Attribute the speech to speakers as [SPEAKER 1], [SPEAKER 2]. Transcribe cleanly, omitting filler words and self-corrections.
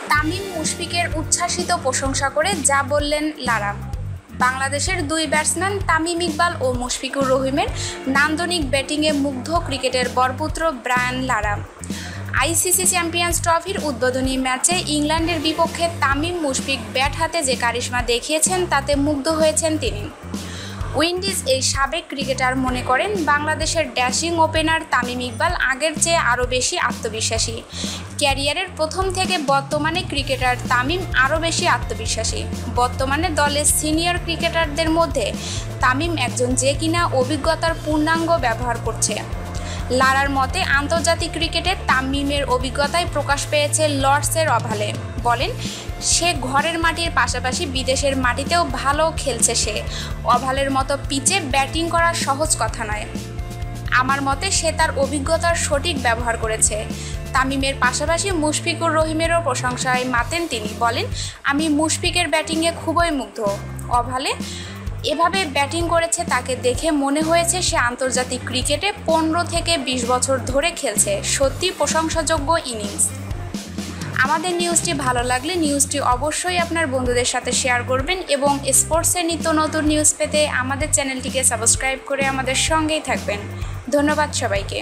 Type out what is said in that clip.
[SPEAKER 1] তামিম মুশফিকের উচ্ছ্বাসিত প্রশংসা করে যা বললেন লারা। বাংলাদেশের দুই ব্যাটসম্যান তামিম ইকবাল ও মুশফিকুর রহিমের নান্দনিক ব্যাটিংয়ে মুগ্ধ ক্রিকেটের বরপুত্র ব্রায়ান লারা। আইসিসি চ্যাম্পিয়ন্স ট্রফির উদ্বোধনী ম্যাচে ইংল্যান্ডের বিপক্ষে তামিম মুশফিক ব্যাট হাতে যে কারিশমা দেখিয়েছেন তাতে মুগ্ধ হয়েছেন তিনি। উইন্ডিজ এই সাবেক ক্রিকেটার মনে করেন বাংলাদেশের ড্যাশিং ওপেনার তামিম ইকবাল আগের চেয়ে আরও বেশি আত্মবিশ্বাসী। ক্যারিয়ারের প্রথম থেকে বর্তমানে ক্রিকেটার তামিম আরও বেশি আত্মবিশ্বাসী। বর্তমানে দলের সিনিয়র ক্রিকেটারদের মধ্যে তামিম একজন যে কিনা অভিজ্ঞতার পূর্ণাঙ্গ ব্যবহার করছে। লারার মতে আন্তর্জাতিক ক্রিকেটে তামিমের অভিজ্ঞতায় প্রকাশ পেয়েছে লর্ডসের ওভালে। বলেন, সে ঘরের মাটির পাশাপাশি বিদেশের মাটিতেও ভালো খেলছে। সে ওভালের মতো পিচে ব্যাটিং করা সহজ কথা নয়। আমার মতে সে তার অভিজ্ঞতার সঠিক ব্যবহার করেছে। তামিমের পাশাপাশি মুশফিকুর রহিমেরও প্রশংসায় মাতেন তিনি। বলেন, আমি মুশফিকের ব্যাটিংয়ে খুবই মুগ্ধ। ওভালে এভাবে ব্যাটিং করেছে তাকে দেখে মনে হয়েছে সে আন্তর্জাতিক ক্রিকেটে 15 থেকে 20 বছর ধরে খেলছে। সত্যি প্রশংসাযোগ্য ইনিংস। আমাদের নিউজটি ভালো লাগলে নিউজটি অবশ্যই আপনার বন্ধুদের সাথে শেয়ার করবেন এবং স্পোর্টসের নিত্য নতুন নিউজ পেতে আমাদের চ্যানেলটিকে সাবস্ক্রাইব করে আমাদের সঙ্গেই থাকবেন। ধন্যবাদ সবাইকে।